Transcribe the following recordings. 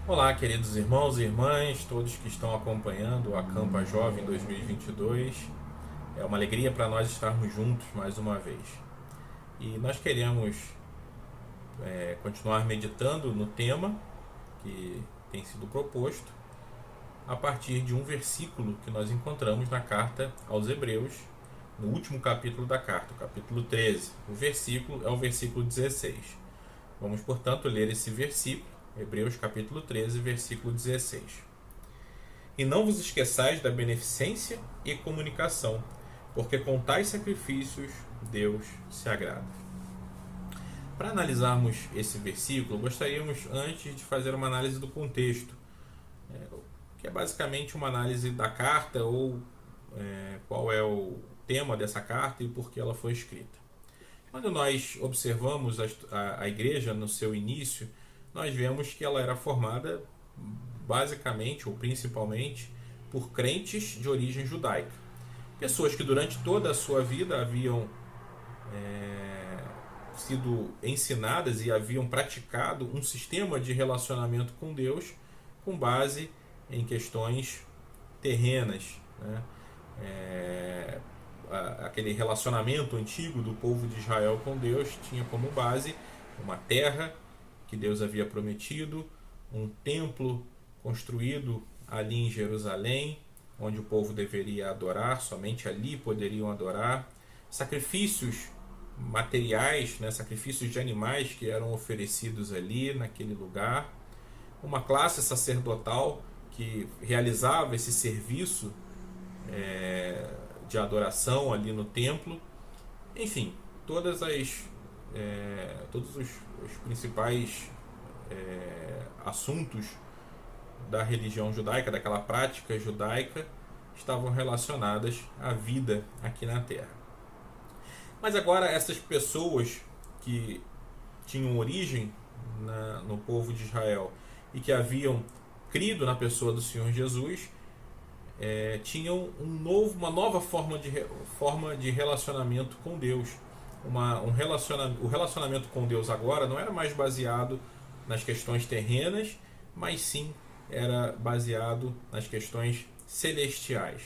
Olá, queridos irmãos e irmãs, todos que estão acompanhando o Acampa Jovem 2022. É uma alegria para nós estarmos juntos mais uma vez. E nós queremos continuar meditando no tema que tem sido proposto a partir de um versículo que nós encontramos na carta aos Hebreus, no último capítulo da carta, o capítulo 13. O versículo é o versículo 16. Vamos, portanto, ler esse versículo, Hebreus capítulo 13, versículo 16. E não vos esqueçais da beneficência e comunicação, porque com tais sacrifícios Deus se agrada. Para analisarmos esse versículo, gostaríamos antes de fazer uma análise do contexto, que é basicamente uma análise da carta ou qual é o tema dessa carta e por que ela foi escrita. Quando nós observamos a igreja no seu início, nós vemos que ela era formada basicamente ou principalmente por crentes de origem judaica. Pessoas que durante toda a sua vida haviam sido ensinadas e haviam praticado um sistema de relacionamento com Deus com base em questões terrenas, né? Aquele relacionamento antigo do povo de Israel com Deus tinha como base uma terra que Deus havia prometido, um templo construído ali em Jerusalém, onde o povo deveria adorar, somente ali poderiam adorar, sacrifícios materiais, né, sacrifícios de animais que eram oferecidos ali naquele lugar, uma classe sacerdotal que realizava esse serviço de adoração ali no templo, enfim, todos os principais assuntos da religião judaica, daquela prática judaica, estavam relacionadas à vida aqui na Terra. Mas agora essas pessoas que tinham origem no povo de Israel e que haviam crido na pessoa do Senhor Jesus, tinham uma nova forma de relacionamento com Deus. O relacionamento com Deus agora não era mais baseado nas questões terrenas, mas sim era baseado nas questões celestiais.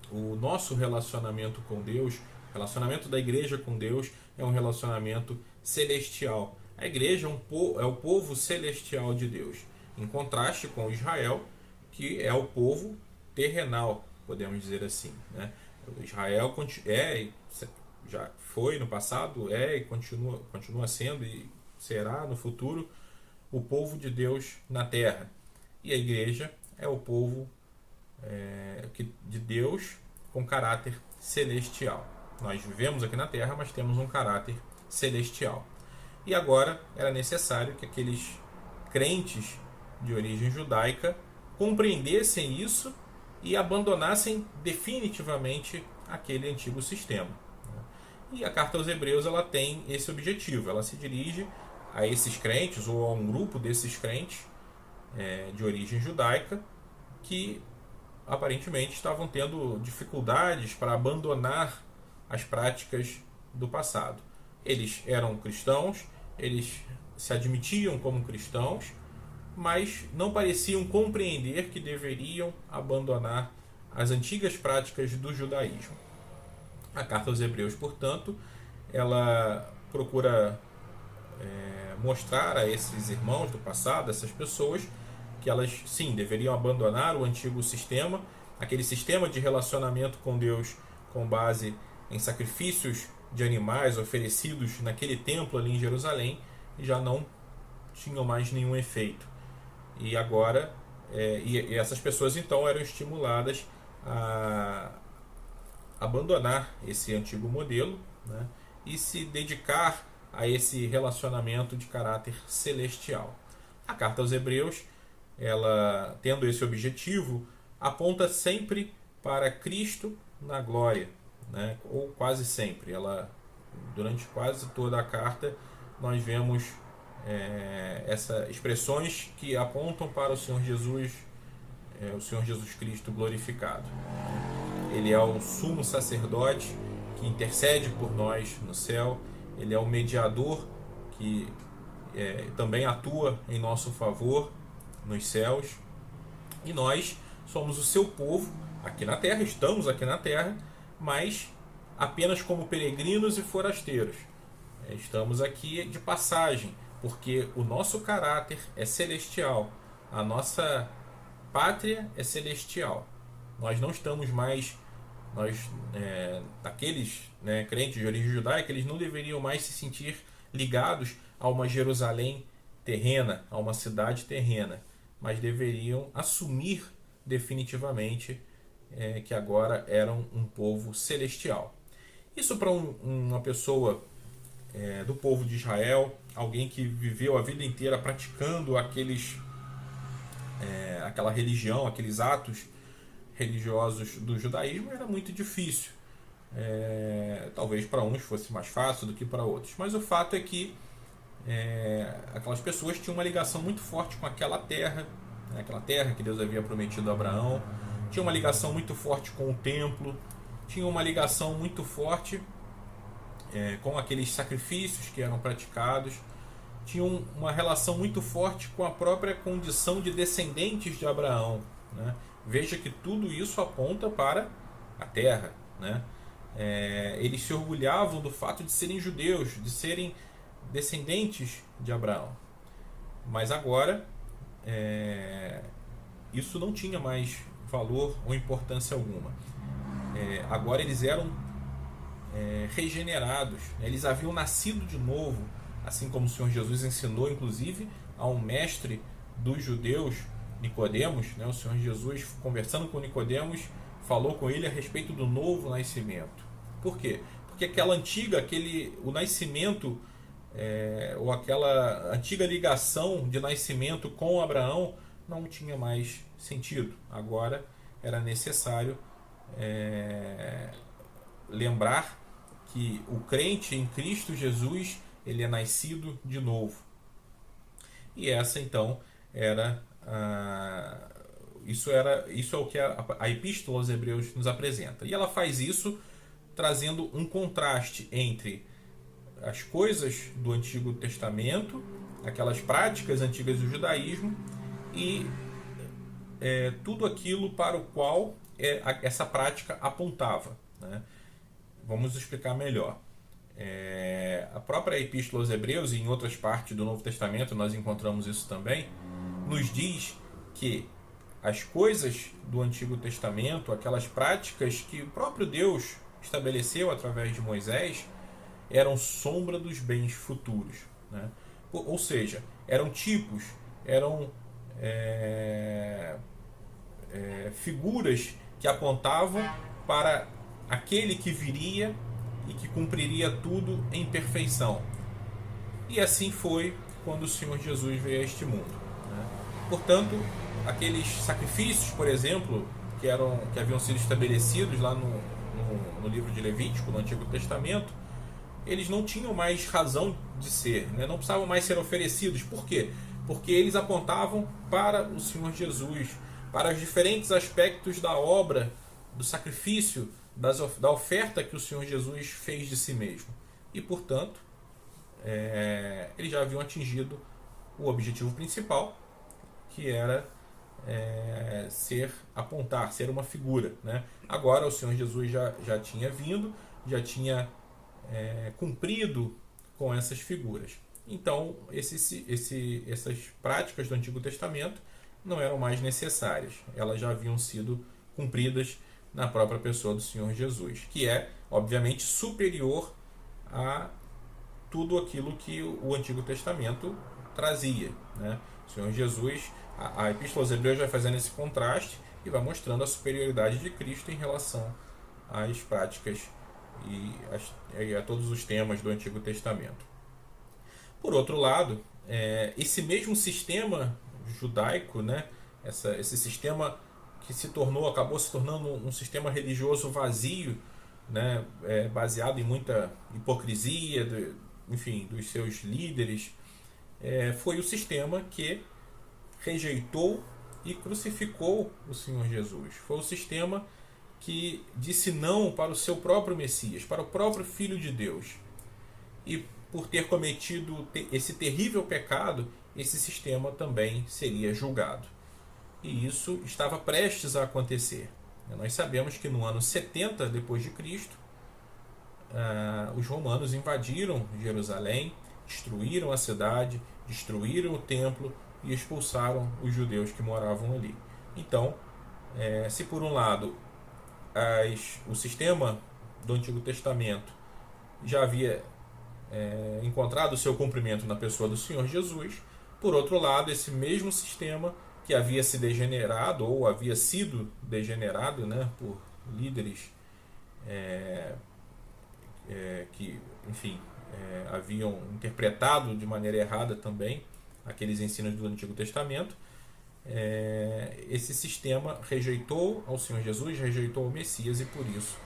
O nosso relacionamento com Deus, o relacionamento da igreja com Deus, é um relacionamento celestial. A igreja é o povo celestial de Deus, em contraste com Israel, que é o povo terrenal, podemos dizer assim, né? Israel já foi no passado, e continua sendo e será no futuro o povo de Deus na terra. E a igreja é o povo de Deus com caráter celestial. Nós vivemos aqui na terra, mas temos um caráter celestial. E agora era necessário que aqueles crentes de origem judaica compreendessem isso e abandonassem definitivamente aquele antigo sistema. E a carta aos Hebreus ela tem esse objetivo, ela se dirige a esses crentes ou a um grupo desses crentes de origem judaica que aparentemente estavam tendo dificuldades para abandonar as práticas do passado. Eles eram cristãos, eles se admitiam como cristãos, mas não pareciam compreender que deveriam abandonar as antigas práticas do judaísmo. A carta aos Hebreus, portanto, ela procura mostrar a esses irmãos do passado, essas pessoas, que elas sim deveriam abandonar o antigo sistema, aquele sistema de relacionamento com Deus com base em sacrifícios de animais oferecidos naquele templo ali em Jerusalém, e já não tinham mais nenhum efeito. E agora, e essas pessoas então eram estimuladas a abandonar esse antigo modelo, né, e se dedicar a esse relacionamento de caráter celestial. A carta aos Hebreus, ela tendo esse objetivo, aponta sempre para Cristo na glória, né, ou quase sempre. Durante quase toda a carta, nós vemos essas expressões que apontam para o Senhor Jesus Cristo glorificado. Ele é o sumo sacerdote que intercede por nós no céu. Ele é o mediador que também atua em nosso favor. nos céus, e nós somos o seu povo aqui na terra, estamos aqui na terra, mas apenas como peregrinos e forasteiros. Estamos aqui de passagem, porque o nosso caráter é celestial, a nossa pátria é celestial. Nós não estamos mais, aqueles crentes de origem judaica, eles não deveriam mais se sentir ligados a uma Jerusalém terrena, a uma cidade terrena, mas deveriam assumir definitivamente que agora eram um povo celestial. Isso para uma pessoa do povo de Israel, alguém que viveu a vida inteira praticando aquela religião, aqueles atos religiosos do judaísmo, era muito difícil. Talvez para uns fosse mais fácil do que para outros, mas o fato é que aquelas pessoas tinham uma ligação muito forte com aquela terra que Deus havia prometido a Abraão, tinha uma ligação muito forte com o templo, tinha uma ligação muito forte com aqueles sacrifícios que eram praticados, tinham uma relação muito forte com a própria condição de descendentes de Abraão, né? Veja que tudo isso aponta para a terra, né? Eles se orgulhavam do fato de serem judeus, de serem descendentes de Abraão, mas agora isso não tinha mais valor ou importância alguma. Agora eles eram regenerados, eles haviam nascido de novo, assim como o Senhor Jesus ensinou, inclusive, a um mestre dos judeus, Nicodemos, o Senhor Jesus, conversando com Nicodemos, falou com ele a respeito do novo nascimento. Por quê? Porque o nascimento, ou aquela antiga ligação de nascimento com Abraão não tinha mais sentido. Agora era necessário lembrar que o crente em Cristo Jesus, ele é nascido de novo. E essa então era isso é o que a Epístola aos Hebreus nos apresenta. E ela faz isso trazendo um contraste entre as coisas do Antigo Testamento, aquelas práticas antigas do judaísmo, e tudo aquilo para o qual essa prática apontava, né? Vamos explicar melhor. A própria Epístola aos Hebreus, e em outras partes do Novo Testamento nós encontramos isso também, nos diz que as coisas do Antigo Testamento, aquelas práticas que o próprio Deus estabeleceu através de Moisés, eram sombra dos bens futuros, né? Ou seja, eram tipos, eram figuras que apontavam para aquele que viria e que cumpriria tudo em perfeição. E assim foi quando o Senhor Jesus veio a este mundo, né? Portanto, aqueles sacrifícios, por exemplo, que haviam sido estabelecidos lá no livro de Levítico, no Antigo Testamento, eles não tinham mais razão de ser, né? Não precisavam mais ser oferecidos. Por quê? Porque eles apontavam para o Senhor Jesus, para os diferentes aspectos da obra, do sacrifício, da oferta que o Senhor Jesus fez de si mesmo. E, portanto, eles já haviam atingido o objetivo principal, que era ser uma figura, né? Agora o Senhor Jesus já tinha vindo, já tinha cumprido com essas figuras. Então, essas práticas do Antigo Testamento não eram mais necessárias. Elas já haviam sido cumpridas na própria pessoa do Senhor Jesus, que é, obviamente, superior a tudo aquilo que o Antigo Testamento trazia, né? O Senhor Jesus, a Epístola aos Hebreus vai fazendo esse contraste e vai mostrando a superioridade de Cristo em relação às práticas e a todos os temas do Antigo Testamento. Por outro lado, esse mesmo sistema judaico, né, esse sistema que acabou se tornando um sistema religioso vazio, né, baseado em muita hipocrisia, dos seus líderes, foi o sistema que rejeitou e crucificou o Senhor Jesus. Foi o sistema que disse não para o seu próprio Messias, para o próprio Filho de Deus. E por ter cometido esse terrível pecado, esse sistema também seria julgado. E isso estava prestes a acontecer. Nós sabemos que no ano 70 depois de Cristo, os romanos invadiram Jerusalém, destruíram a cidade, destruíram o templo e expulsaram os judeus que moravam ali. Então, se por um lado o sistema do Antigo Testamento já havia encontrado o seu cumprimento na pessoa do Senhor Jesus, por outro lado, esse mesmo sistema que havia se degenerado ou havia sido degenerado, né, por líderes que, enfim, haviam interpretado de maneira errada também aqueles ensinos do Antigo Testamento, esse sistema rejeitou ao Senhor Jesus, rejeitou o Messias e por isso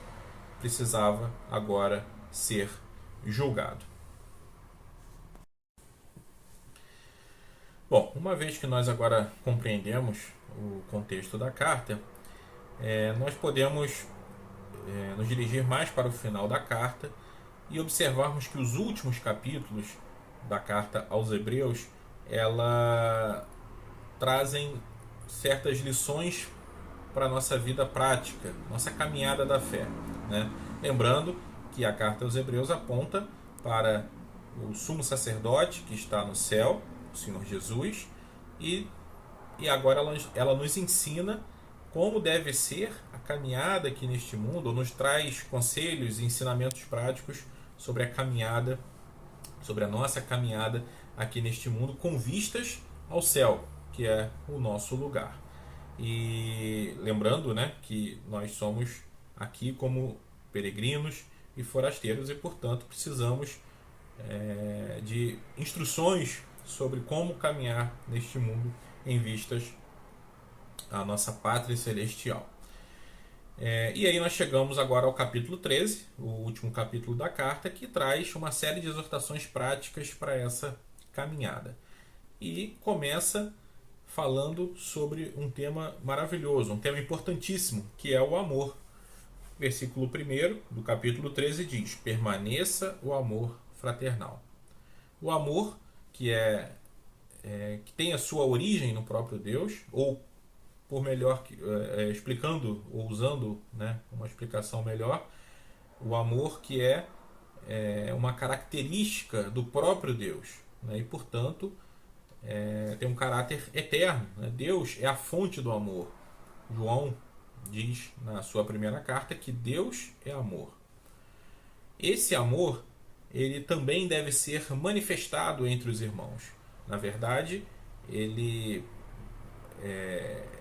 precisava agora ser julgado. Bom, uma vez que nós agora compreendemos o contexto da carta, nós podemos nos dirigir mais para o final da carta e observarmos que os últimos capítulos da carta aos Hebreus ela trazem certas lições para a nossa vida prática, nossa caminhada da fé, né? Lembrando que a carta aos Hebreus aponta para o sumo sacerdote que está no céu, o Senhor Jesus, e agora ela nos ensina como deve ser a caminhada aqui neste mundo, ou nos traz conselhos e ensinamentos práticos sobre a caminhada, sobre a nossa caminhada aqui neste mundo, com vistas ao céu, que é o nosso lugar. E lembrando, né, que nós somos aqui como peregrinos e forasteiros e, portanto, precisamos de instruções sobre como caminhar neste mundo em vistas à nossa pátria celestial. E aí nós chegamos agora ao capítulo 13, o último capítulo da carta, que traz uma série de exortações práticas para essa caminhada. E começa falando sobre um tema maravilhoso, um tema importantíssimo, que é o amor. Versículo 1 do capítulo 13 diz: permaneça o amor fraternal. O amor que que tem a sua origem no próprio Deus, ou por melhor, explicando ou usando, né, uma explicação melhor, o amor que é uma característica do próprio Deus, né, e portanto tem um caráter eterno, né? Deus é a fonte do amor. João diz na sua primeira carta que Deus é amor. Esse amor ele também deve ser manifestado entre os irmãos. Na verdade, ele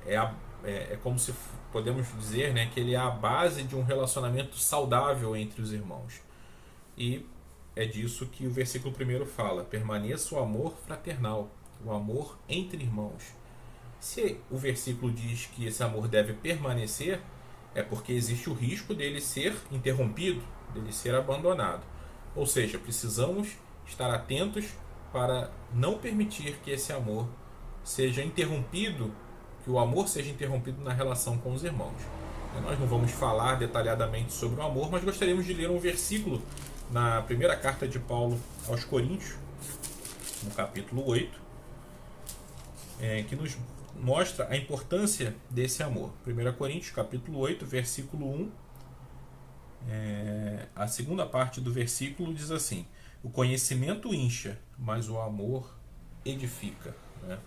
é como se podemos dizer, né, que ele é a base de um relacionamento saudável entre os irmãos. E é disso que o versículo 1 fala: permaneça o amor fraternal, o amor entre irmãos. Se o versículo diz que esse amor deve permanecer, é porque existe o risco dele ser interrompido, dele ser abandonado. Ou seja, precisamos estar atentos para não permitir que esse amor seja interrompido, que o amor seja interrompido na relação com os irmãos. Nós não vamos falar detalhadamente sobre o amor, mas gostaríamos de ler um versículo na primeira carta de Paulo aos Coríntios, no capítulo 8, que nos mostra a importância desse amor. 1 Coríntios, capítulo 8, versículo 1, a segunda parte do versículo diz assim: o conhecimento incha, mas o amor edifica, né?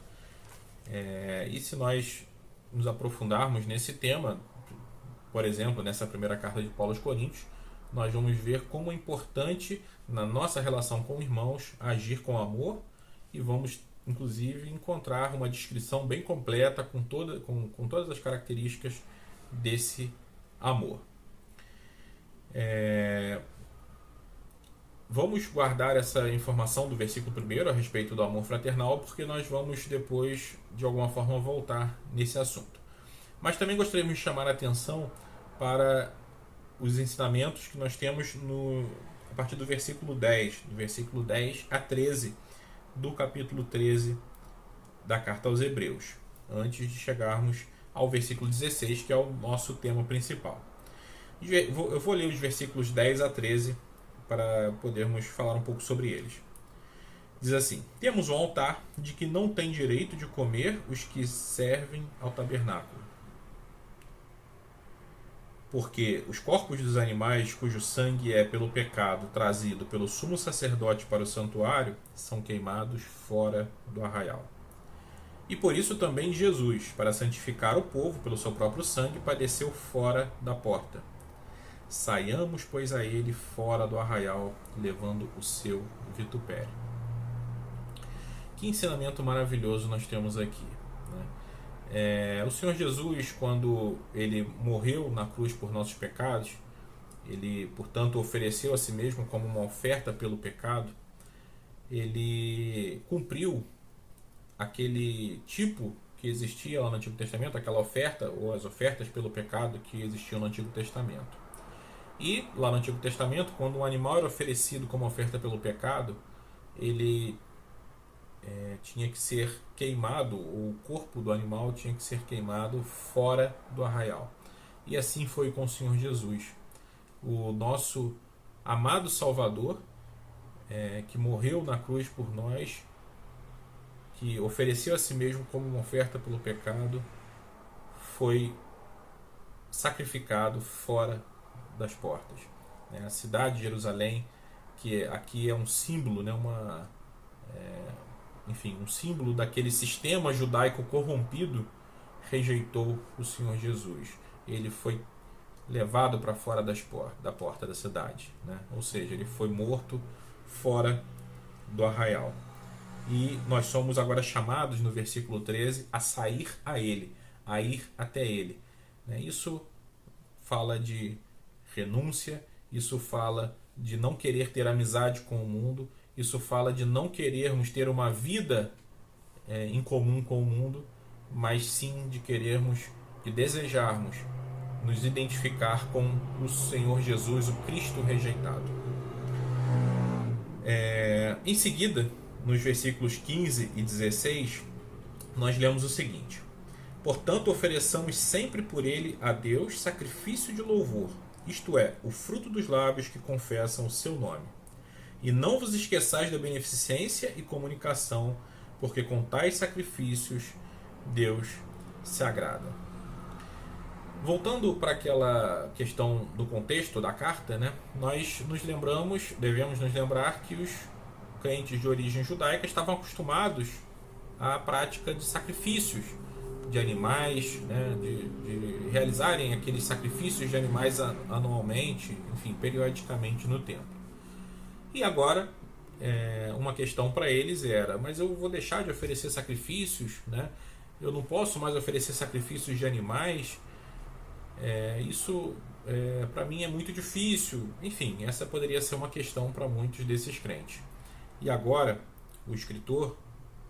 E se nós nos aprofundarmos nesse tema, por exemplo, nessa primeira carta de Paulo aos Coríntios, nós vamos ver como é importante na nossa relação com irmãos agir com amor, e vamos inclusive encontrar uma descrição bem completa com todas as características desse amor. Vamos guardar essa informação do versículo 1 a respeito do amor fraternal, porque nós vamos depois, de alguma forma, voltar nesse assunto. Mas também gostaríamos de chamar a atenção para os ensinamentos que nós temos a partir do versículo 10, do versículo 10 a 13 do capítulo 13 da carta aos Hebreus, antes de chegarmos ao versículo 16, que é o nosso tema principal. Eu vou ler os versículos 10 a 13 para podermos falar um pouco sobre eles. Diz assim: temos um altar de que não tem direito de comer os que servem ao tabernáculo, porque os corpos dos animais cujo sangue é pelo pecado trazido pelo sumo sacerdote para o santuário são queimados fora do arraial. E por isso também Jesus, para santificar o povo pelo seu próprio sangue, padeceu fora da porta. Saiamos, pois, a ele fora do arraial, levando o seu vitupério. Que ensinamento maravilhoso nós temos aqui, né? O Senhor Jesus, quando ele morreu na cruz por nossos pecados, ele, portanto, ofereceu a si mesmo como uma oferta pelo pecado. Ele cumpriu aquele tipo que existia lá no Antigo Testamento, aquela oferta ou as ofertas pelo pecado que existiam no Antigo Testamento. E lá no Antigo Testamento, quando um animal era oferecido como oferta pelo pecado, ele tinha que ser queimado, o corpo do animal tinha que ser queimado fora do arraial. E assim foi com o Senhor Jesus, o nosso amado Salvador, que morreu na cruz por nós, que ofereceu a si mesmo como uma oferta pelo pecado, foi sacrificado fora das portas. A cidade de Jerusalém, que aqui é um símbolo, né, um símbolo daquele sistema judaico corrompido, rejeitou o Senhor Jesus. Ele foi levado para fora da porta da cidade, né? Ou seja, ele foi morto fora do arraial. E nós somos agora chamados, no versículo 13, a sair a ele, a ir até ele. Isso fala de renúncia, isso fala de não querer ter amizade com o mundo, isso fala de não querermos ter uma vida em comum com o mundo, mas sim de querermos e desejarmos nos identificar com o Senhor Jesus, o Cristo rejeitado. Em seguida, nos versículos 15 e 16, nós lemos o seguinte: portanto, ofereçamos sempre por ele a Deus sacrifício de louvor, isto é, o fruto dos lábios que confessam o seu nome. E não vos esqueçais da beneficência e comunicação, porque com tais sacrifícios Deus se agrada. Voltando para aquela questão do contexto da carta, né, nós devemos nos lembrar que os crentes de origem judaica estavam acostumados à prática de sacrifícios de animais, né, de realizarem aqueles sacrifícios de animais anualmente, enfim, periodicamente no templo. E agora, uma questão para eles era: mas eu vou deixar de oferecer sacrifícios, né? Eu não posso mais oferecer sacrifícios de animais. Isso para mim é muito difícil. Enfim, essa poderia ser uma questão para muitos desses crentes. E agora, o escritor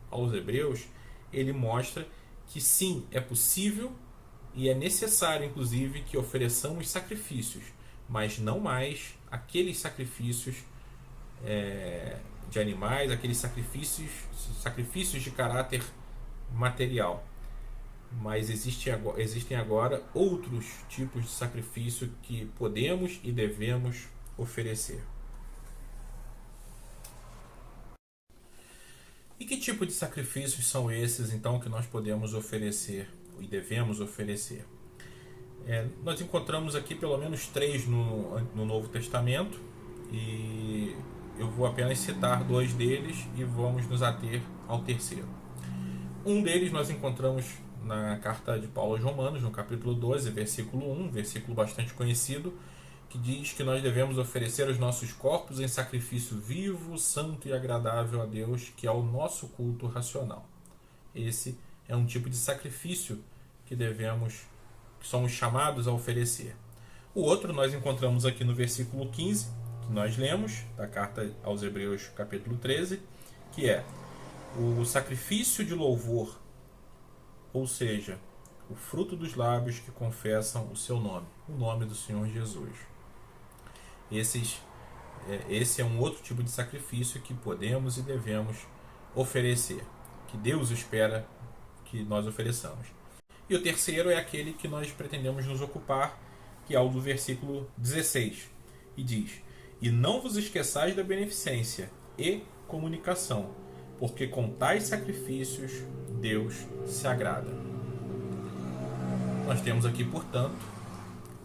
aos Hebreus, ele mostra que sim, é possível e é necessário, inclusive, que ofereçamos sacrifícios, mas não mais aqueles sacrifícios de animais, aqueles sacrifícios de caráter material. Mas existem agora outros tipos de sacrifício que podemos e devemos oferecer. E que tipo de sacrifícios são esses, então, que nós podemos oferecer e devemos oferecer? Nós encontramos aqui pelo menos 3 no Novo Testamento, e eu vou apenas citar 2 deles e vamos nos ater ao terceiro. Um deles nós encontramos na carta de Paulo aos Romanos, no capítulo 12, versículo 1, versículo bastante conhecido, que diz que nós devemos oferecer os nossos corpos em sacrifício vivo, santo e agradável a Deus, que é o nosso culto racional. Esse é um tipo de sacrifício que somos chamados a oferecer. O outro nós encontramos aqui no versículo 15, que nós lemos, da carta aos Hebreus, capítulo 13, que é o sacrifício de louvor, ou seja, o fruto dos lábios que confessam o seu nome, o nome do Senhor Jesus. Esse é um outro tipo de sacrifício que podemos e devemos oferecer, que Deus espera que nós ofereçamos. E o terceiro é aquele que nós pretendemos nos ocupar, que é o do versículo 16, e diz: e não vos esqueçais da beneficência e comunicação, porque com tais sacrifícios Deus se agrada. Nós temos aqui, portanto,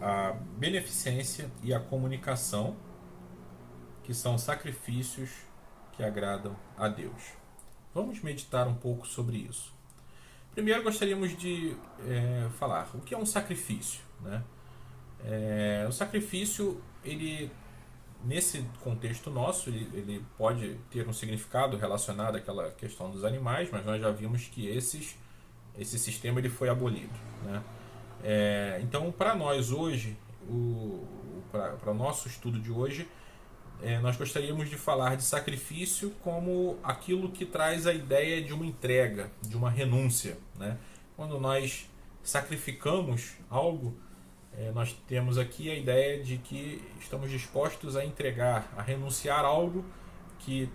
a beneficência e a comunicação, que são sacrifícios que agradam a Deus. Vamos meditar um pouco sobre isso. Primeiro gostaríamos de falar o que é um sacrifício, né? O sacrifício, ele, nesse contexto nosso, ele pode ter um significado relacionado àquela questão dos animais, mas nós já vimos que esse sistema ele foi abolido, né? Então, para nós hoje, para o nosso estudo de hoje, nós gostaríamos de falar de sacrifício como aquilo que traz a ideia de uma entrega, de uma renúncia, né? Quando nós sacrificamos algo, nós temos aqui a ideia de que estamos dispostos a entregar, a renunciar a algo que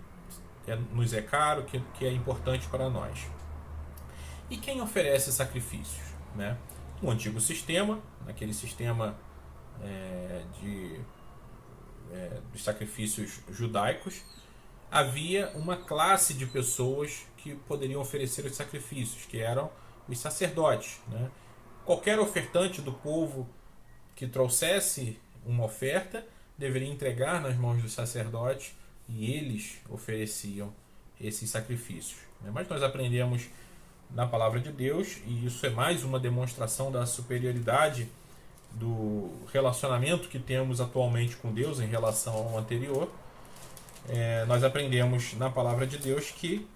nos é caro, que é importante para nós. E quem oferece sacrifícios, né? No antigo sistema, naquele sistema dos sacrifícios judaicos, havia uma classe de pessoas que poderiam oferecer os sacrifícios, que eram os sacerdotes, né? Qualquer ofertante do povo que trouxesse uma oferta deveria entregar nas mãos dos sacerdotes e eles ofereciam esses sacrifícios. Mas nós aprendemos na palavra de Deus, e isso é mais uma demonstração da superioridade do relacionamento que temos atualmente com Deus em relação ao anterior. Nós aprendemos na palavra de Deus que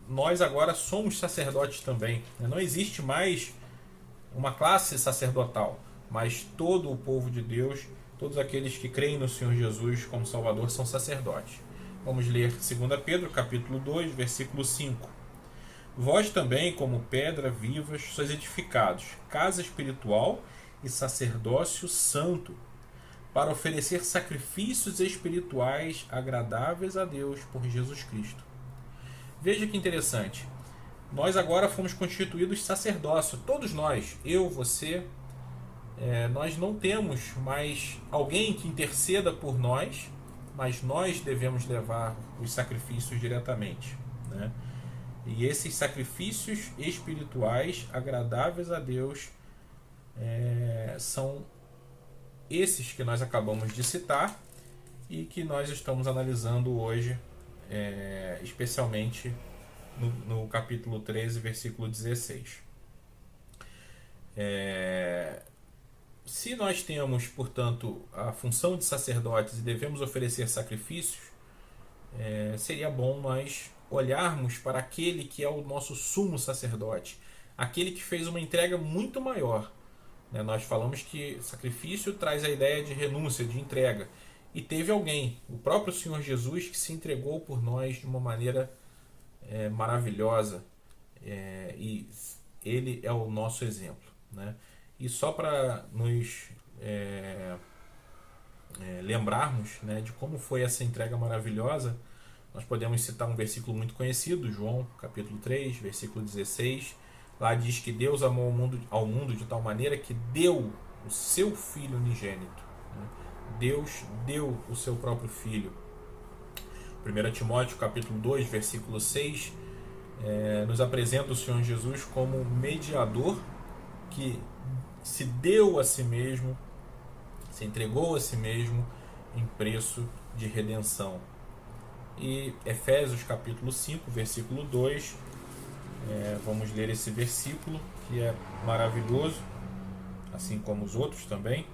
nós agora somos sacerdotes também. Não existe mais uma classe sacerdotal, mas todo o povo de Deus, todos aqueles que creem no Senhor Jesus como Salvador, são sacerdotes. Vamos ler 2 Pedro, capítulo 2, versículo 5. Vós também, como pedra vivas, sois edificados, casa espiritual e sacerdócio santo, para oferecer sacrifícios espirituais agradáveis a Deus por Jesus Cristo. Veja que interessante. Nós agora fomos constituídos sacerdócio. Todos nós, eu, você, nós não temos mais alguém que interceda por nós, mas nós devemos levar os sacrifícios diretamente, né? E esses sacrifícios espirituais agradáveis a Deus são esses que nós acabamos de citar e que nós estamos analisando hoje, especialmente no capítulo 13, versículo 16. Se nós temos, portanto, a função de sacerdotes e devemos oferecer sacrifícios, seria bom nós olharmos para aquele que é o nosso sumo sacerdote, aquele que fez uma entrega muito maior. Nós falamos que sacrifício traz a ideia de renúncia, de entrega. E teve alguém, o próprio Senhor Jesus, que se entregou por nós de uma maneira maravilhosa. E ele é o nosso exemplo, né? E só para nos lembrarmos, né, de como foi essa entrega maravilhosa, nós podemos citar um versículo muito conhecido, João capítulo 3, versículo 16. Lá diz que Deus amou ao mundo de tal maneira que deu o seu Filho unigênito, né? Deus deu o seu próprio Filho. 1 Timóteo capítulo 2, versículo 6, nos apresenta o Senhor Jesus como mediador que se deu a si mesmo, se entregou a si mesmo em preço de redenção. E Efésios capítulo 5, versículo 2, vamos ler esse versículo que é maravilhoso, assim como os outros também,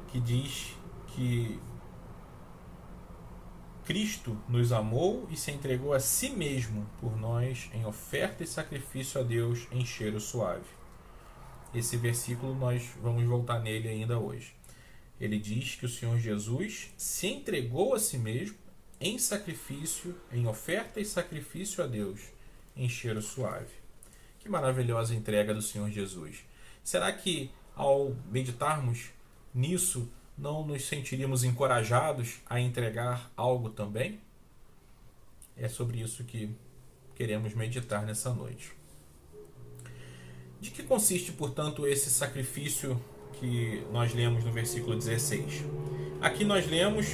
que diz que Cristo nos amou e se entregou a si mesmo por nós em oferta e sacrifício a Deus em cheiro suave. Esse versículo nós vamos voltar nele ainda hoje. Ele diz que o Senhor Jesus se entregou a si mesmo em sacrifício, em oferta e sacrifício a Deus em cheiro suave. Que maravilhosa entrega do Senhor Jesus. Será que ao meditarmos nisso não nos sentiríamos encorajados a entregar algo também? É sobre isso que queremos meditar nessa noite. De que consiste, portanto, esse sacrifício que nós lemos no versículo 16? Aqui nós lemos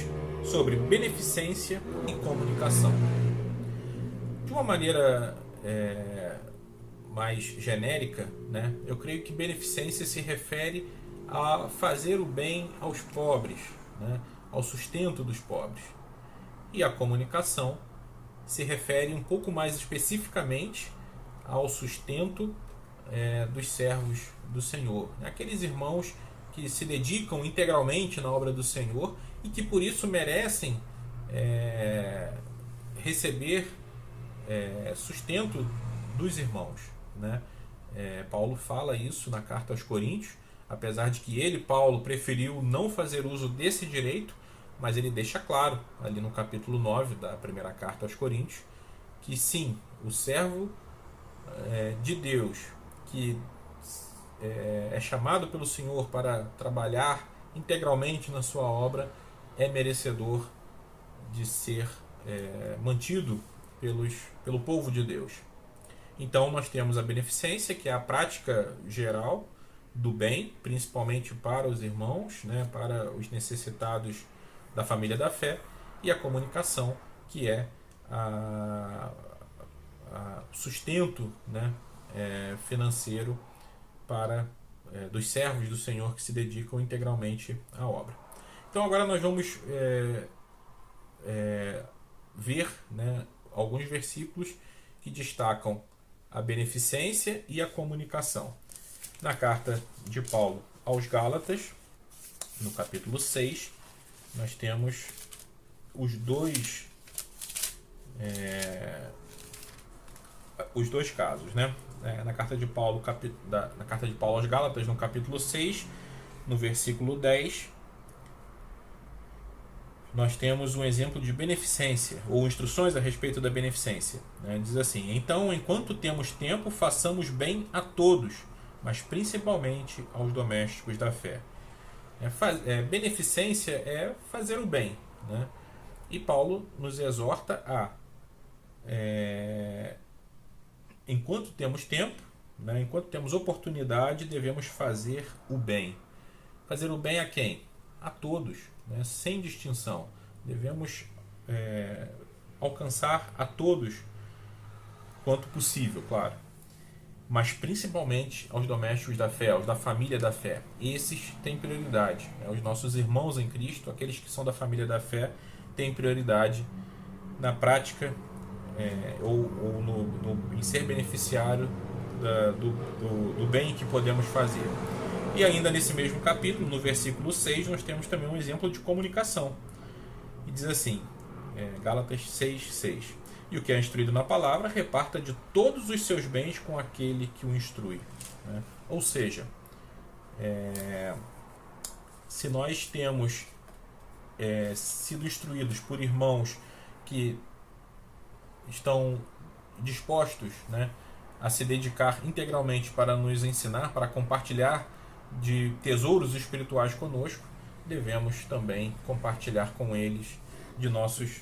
sobre beneficência e comunicação. De uma maneira mais genérica, né, eu creio que beneficência se refere a fazer o bem aos pobres, né, ao sustento dos pobres. E a comunicação se refere um pouco mais especificamente ao sustento dos servos do Senhor, aqueles irmãos que se dedicam integralmente na obra do Senhor e que por isso merecem receber sustento dos irmãos, né? Paulo fala isso na carta aos Coríntios, apesar de que ele, Paulo, preferiu não fazer uso desse direito, mas ele deixa claro ali no capítulo 9 da primeira carta aos Coríntios que sim, o servo de Deus que é chamado pelo Senhor para trabalhar integralmente na sua obra é merecedor de ser mantido pelo povo de Deus. Então nós temos a beneficência, que é a prática geral do bem, principalmente para os irmãos, né, para os necessitados da família da fé, e a comunicação, que é sustento, né, financeiro para dos servos do Senhor que se dedicam integralmente à obra. Então agora nós vamos ver, né, alguns versículos que destacam a beneficência e a comunicação. Na carta de Paulo aos Gálatas, no capítulo 6, nós temos os dois casos, né? Na carta de Paulo aos Gálatas, no capítulo 6, no versículo 10, nós temos um exemplo de beneficência, ou instruções a respeito da beneficência. Diz assim: então, enquanto temos tempo, façamos bem a todos, mas principalmente aos domésticos da fé. Beneficência é fazer o bem, né? E Paulo nos exorta a, enquanto temos tempo, né, enquanto temos oportunidade, devemos fazer o bem. Fazer o bem a quem? A todos, né, sem distinção. Devemos alcançar a todos quanto possível, claro. Mas principalmente aos domésticos da fé, aos da família da fé. Esses têm prioridade. Os nossos irmãos em Cristo, aqueles que são da família da fé, têm prioridade na prática em ser beneficiário do bem que podemos fazer. E ainda nesse mesmo capítulo, no versículo 6, nós temos também um exemplo de comunicação. E diz assim, Gálatas 6:6: e o que é instruído na palavra, reparta de todos os seus bens com aquele que o instrui. Né? Ou seja, se nós temos sido instruídos por irmãos que estão dispostos, né, a se dedicar integralmente para nos ensinar, para compartilhar de tesouros espirituais conosco, devemos também compartilhar com eles de nossos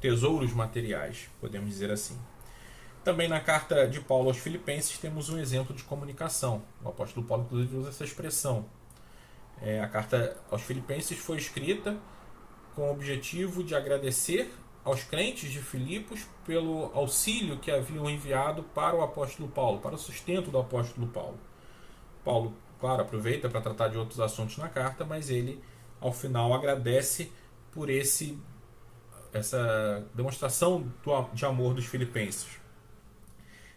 tesouros materiais, podemos dizer assim. Também na carta de Paulo aos Filipenses temos um exemplo de comunicação. O apóstolo Paulo inclusive usa essa expressão. A carta aos Filipenses foi escrita com o objetivo de agradecer aos crentes de Filipos pelo auxílio que haviam enviado para o apóstolo Paulo, para o sustento do apóstolo Paulo. Paulo, claro, aproveita para tratar de outros assuntos na carta, mas ele, ao final, agradece por essa demonstração de amor dos filipenses.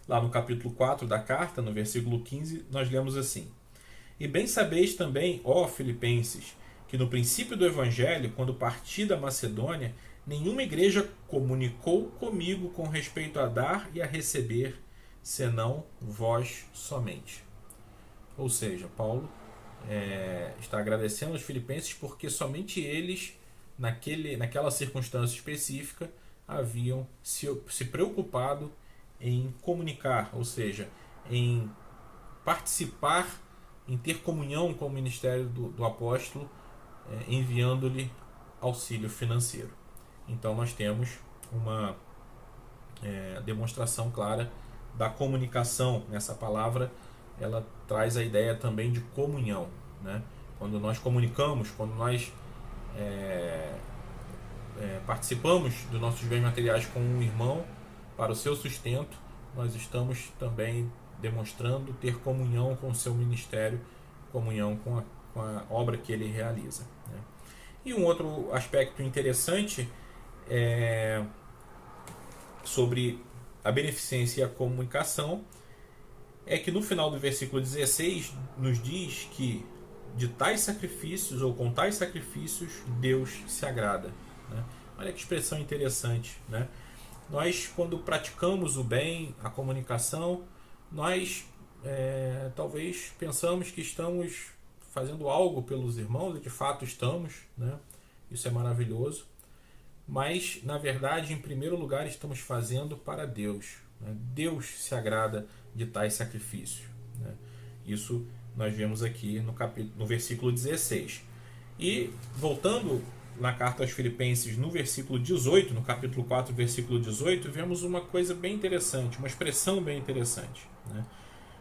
Lá no capítulo 4 da carta, no versículo 15, nós lemos assim: e bem sabeis também, ó Filipenses, que no princípio do Evangelho, quando parti da Macedônia, nenhuma igreja comunicou comigo com respeito a dar e a receber, senão vós somente. Ou seja, Paulo está agradecendo aos filipenses porque somente eles, naquela circunstância específica, haviam se preocupado em comunicar, ou seja, em participar, em ter comunhão com o ministério do apóstolo, enviando-lhe auxílio financeiro. Então nós temos uma demonstração clara da comunicação. Nessa palavra ela traz a ideia também de comunhão, né? Quando nós comunicamos, quando nós participamos dos nossos bens materiais com um irmão para o seu sustento, nós estamos também demonstrando ter comunhão com o seu ministério, comunhão com a obra que ele realiza, né? E um outro aspecto interessante é sobre a beneficência e a comunicação é que no final do versículo 16 nos diz que de tais sacrifícios ou com tais sacrifícios Deus se agrada, né? Olha que expressão interessante, né? Nós, quando praticamos o bem, a comunicação, nós talvez pensamos que estamos fazendo algo pelos irmãos, e de fato estamos, né? Isso é maravilhoso. Mas, na verdade, em primeiro lugar, estamos fazendo para Deus, né? Deus se agrada de tais sacrifícios, né? Isso nós vemos aqui no versículo 16. E, voltando na carta aos Filipenses, no versículo 18, no capítulo 4, versículo 18, vemos uma coisa bem interessante, uma expressão bem interessante, né?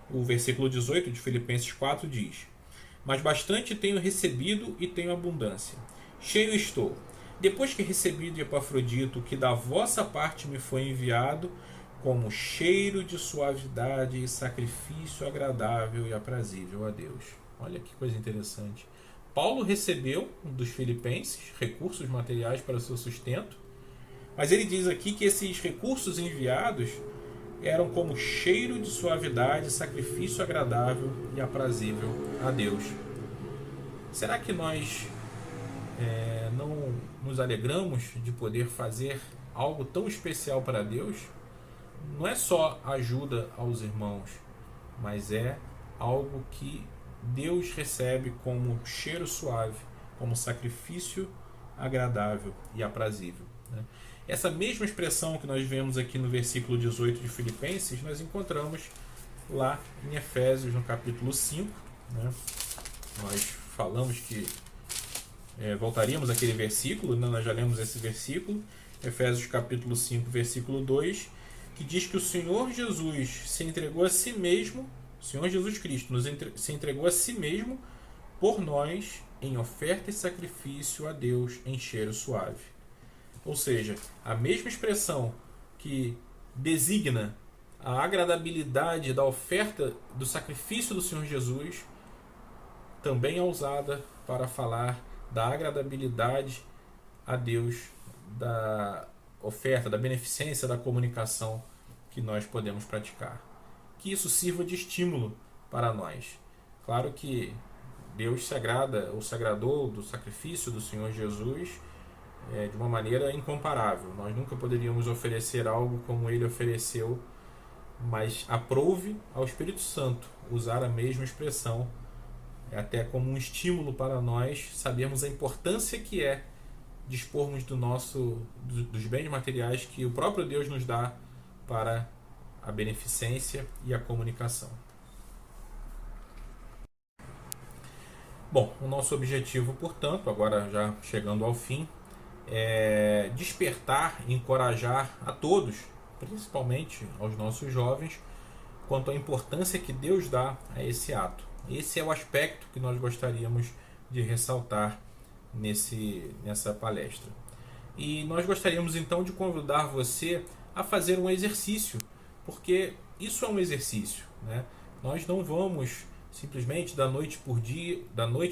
O versículo 18 de Filipenses 4 diz: Mas bastante tenho recebido e tenho abundância. Cheio estou. Depois que recebi de Epafrodito, que da vossa parte me foi enviado, como cheiro de suavidade e sacrifício agradável e aprazível a Deus. Olha que coisa interessante. Paulo recebeu dos filipenses recursos materiais para o seu sustento, mas ele diz aqui que esses recursos enviados eram como cheiro de suavidade, sacrifício agradável e aprazível a Deus. Será que nós não nos alegramos de poder fazer algo tão especial para Deus? Não é só ajuda aos irmãos, mas é algo que Deus recebe como cheiro suave, como sacrifício agradável e aprazível, né? Essa mesma expressão que nós vemos aqui no versículo 18 de Filipenses, nós encontramos lá em Efésios, no capítulo 5, né? Nós falamos que voltaríamos àquele versículo, né? Nós já lemos esse versículo, Efésios capítulo 5, versículo 2, que diz que o Senhor Jesus se entregou a si mesmo, o Senhor Jesus Cristo se entregou a si mesmo por nós em oferta e sacrifício a Deus em cheiro suave. Ou seja, a mesma expressão que designa a agradabilidade da oferta do sacrifício do Senhor Jesus também é usada para falar da agradabilidade a Deus da oferta, da beneficência da comunicação que nós podemos praticar. Que isso sirva de estímulo para nós. Claro que Deus se agrada ou se agradou do sacrifício do Senhor Jesus de uma maneira incomparável. Nós nunca poderíamos oferecer algo como Ele ofereceu, mas aprouve ao Espírito Santo usar a mesma expressão, até como um estímulo para nós sabermos a importância que é dispormos dos bens materiais que o próprio Deus nos dá para a beneficência e a comunicação. Bom, o nosso objetivo, portanto, agora já chegando ao fim, é despertar e encorajar a todos, principalmente aos nossos jovens, quanto à importância que Deus dá a esse ato. Esse é o aspecto que nós gostaríamos de ressaltar nessa palestra. E nós gostaríamos então de convidar você a fazer um exercício, porque isso é um exercício, né? Nós não vamos simplesmente da noite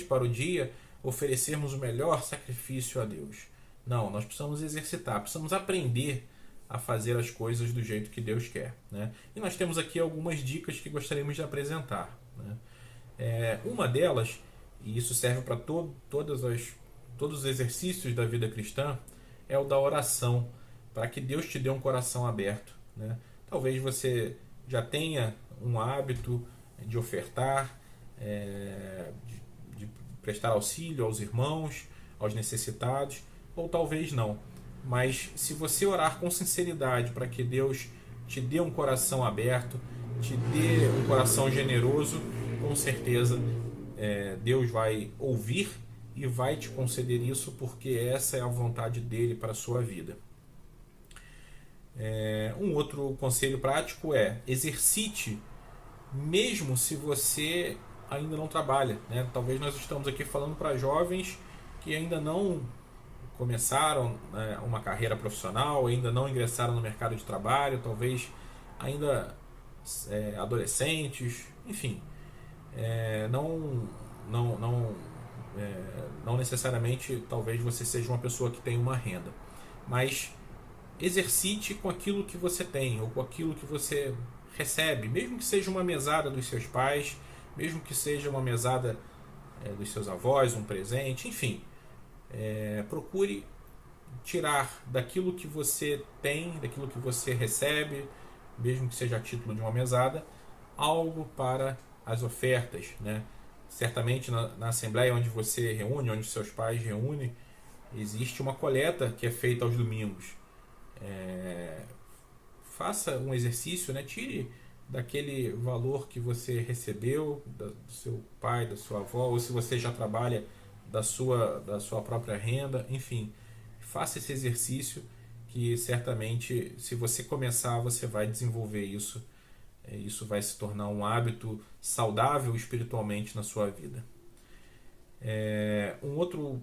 para o dia oferecermos o melhor sacrifício a Deus. Não, nós precisamos exercitar, precisamos aprender a fazer as coisas do jeito que Deus quer, né? E nós temos aqui algumas dicas que gostaríamos de apresentar, né? Uma delas, e isso serve para todos os exercícios da vida cristã, é o da oração, para que Deus te dê um coração aberto, né? Talvez você já tenha um hábito de ofertar, de prestar auxílio aos irmãos, aos necessitados, ou talvez não. Mas se você orar com sinceridade para que Deus te dê um coração aberto, te dê um coração generoso, com certeza Deus vai ouvir e vai te conceder isso, porque essa é a vontade dele para a sua vida. Um outro conselho prático é: exercite mesmo se você ainda não trabalha, né? Talvez nós estamos aqui falando para jovens que ainda não começaram uma carreira profissional, ainda não ingressaram no mercado de trabalho, talvez ainda adolescentes, enfim, não, não, não, não necessariamente talvez você seja uma pessoa que tem uma renda, mas exercite com aquilo que você tem ou com aquilo que você recebe, mesmo que seja uma mesada dos seus pais, mesmo que seja uma mesada dos seus avós, um presente, enfim, procure tirar daquilo que você tem, daquilo que você recebe, mesmo que seja a título de uma mesada, algo para as ofertas, né? Certamente na assembleia onde você reúne, onde seus pais reúnem, existe uma coleta que é feita aos domingos. Faça um exercício, né? Tire daquele valor que você recebeu do seu pai, da sua avó, ou se você já trabalha da sua própria renda, enfim, faça esse exercício que certamente, se você começar, você vai desenvolver isso. Isso vai se tornar um hábito saudável espiritualmente na sua vida. Um outro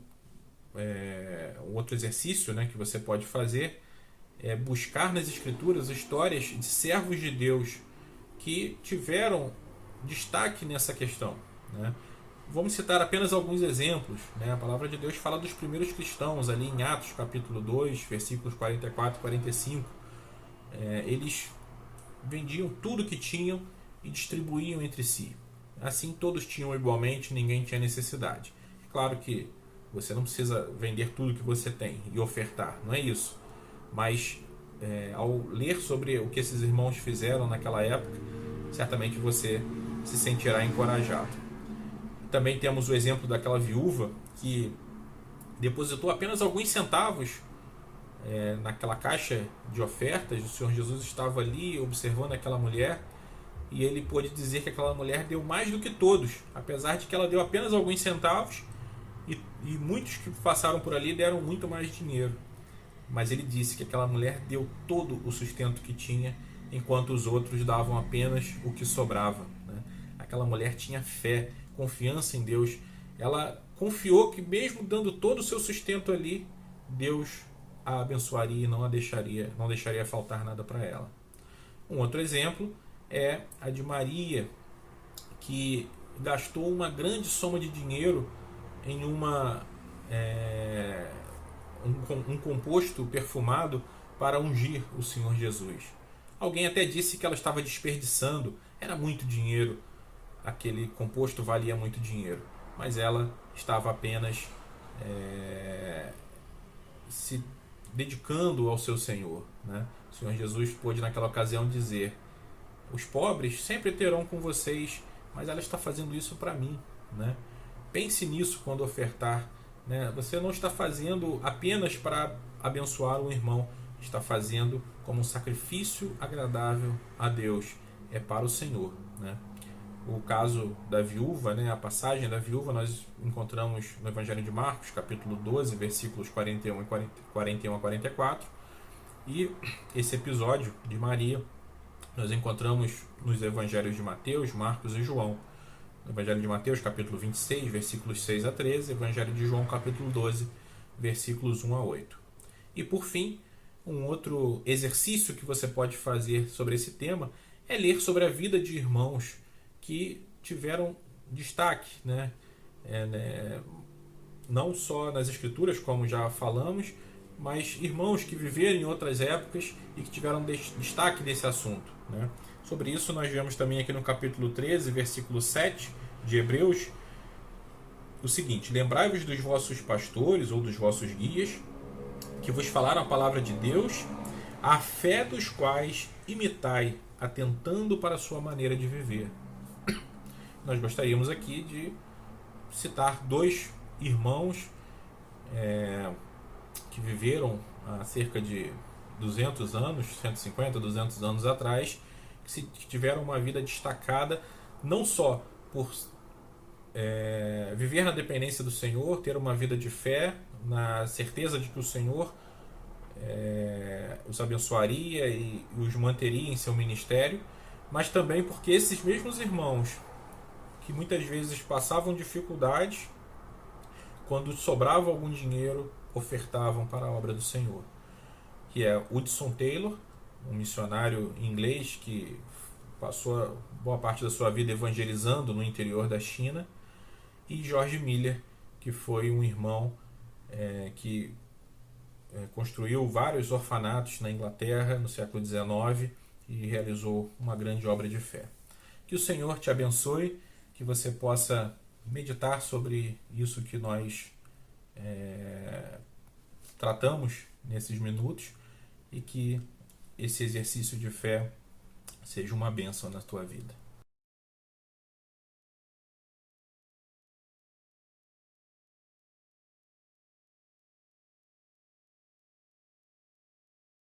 exercício, né, que você pode fazer é buscar nas Escrituras histórias de servos de Deus que tiveram destaque nessa questão, né? Vamos citar apenas alguns exemplos, né? A palavra de Deus fala dos primeiros cristãos ali em Atos capítulo 2, versículos 44 e 45. Eles vendiam tudo que tinham e distribuíam entre si. Assim todos tinham igualmente, ninguém tinha necessidade. Claro que você não precisa vender tudo que você tem e ofertar, não é isso. Mas ao ler sobre o que esses irmãos fizeram naquela época, certamente você se sentirá encorajado. Também temos o exemplo daquela viúva que depositou apenas alguns centavos naquela caixa de ofertas. O Senhor Jesus estava ali observando aquela mulher e ele pôde dizer que aquela mulher deu mais do que todos, apesar de que ela deu apenas alguns centavos e muitos que passaram por ali deram muito mais dinheiro. Mas ele disse que aquela mulher deu todo o sustento que tinha, enquanto os outros davam apenas o que sobrava, né? Aquela mulher tinha fé, confiança em Deus. Ela confiou que mesmo dando todo o seu sustento ali, Deus a abençoaria e não deixaria faltar nada para ela. Um outro exemplo é a de Maria, que gastou uma grande soma de dinheiro em um composto perfumado para ungir o Senhor Jesus. Alguém até disse que ela estava desperdiçando, era muito dinheiro, aquele composto valia muito dinheiro, mas ela estava apenas se dedicando ao seu Senhor, né? O Senhor Jesus pôde naquela ocasião dizer: os pobres sempre terão com vocês, mas ela está fazendo isso para mim, né? Pense nisso quando ofertar, né? Você não está fazendo apenas para abençoar um irmão, está fazendo como um sacrifício agradável a Deus, é para o Senhor, né? O caso da viúva, né? A passagem da viúva nós encontramos no Evangelho de Marcos, capítulo 12, versículos 41 a 44, e esse episódio de Maria nós encontramos nos Evangelhos de Mateus, Marcos e João. No Evangelho de Mateus, capítulo 26, versículos 6 a 13, Evangelho de João, capítulo 12, versículos 1 a 8. E por fim, um outro exercício que você pode fazer sobre esse tema é ler sobre a vida de irmãos que tiveram destaque, né? Não só nas Escrituras, como já falamos, mas irmãos que viveram em outras épocas e que tiveram destaque nesse assunto, né? Sobre isso nós vemos também aqui no capítulo 13, versículo 7 de Hebreus, o seguinte: lembrai-vos dos vossos pastores ou dos vossos guias, que vos falaram a palavra de Deus, a fé dos quais imitai, atentando para a sua maneira de viver. Nós gostaríamos aqui de citar dois irmãos que viveram há cerca de 200 anos, 150, 200 anos atrás, que tiveram uma vida destacada, não só por viver na dependência do Senhor, ter uma vida de fé, na certeza de que o Senhor os abençoaria e os manteria em seu ministério, mas também porque esses mesmos irmãos, que muitas vezes passavam dificuldades, quando sobrava algum dinheiro, ofertavam para a obra do Senhor, que é Hudson Taylor, um missionário inglês que passou boa parte da sua vida evangelizando no interior da China, e George Miller, que foi um irmão que construiu vários orfanatos na Inglaterra no século XIX e realizou uma grande obra de fé. Que o Senhor te abençoe, que você possa meditar sobre isso que nós tratamos nesses minutos, e que esse exercício de fé seja uma bênção na tua vida.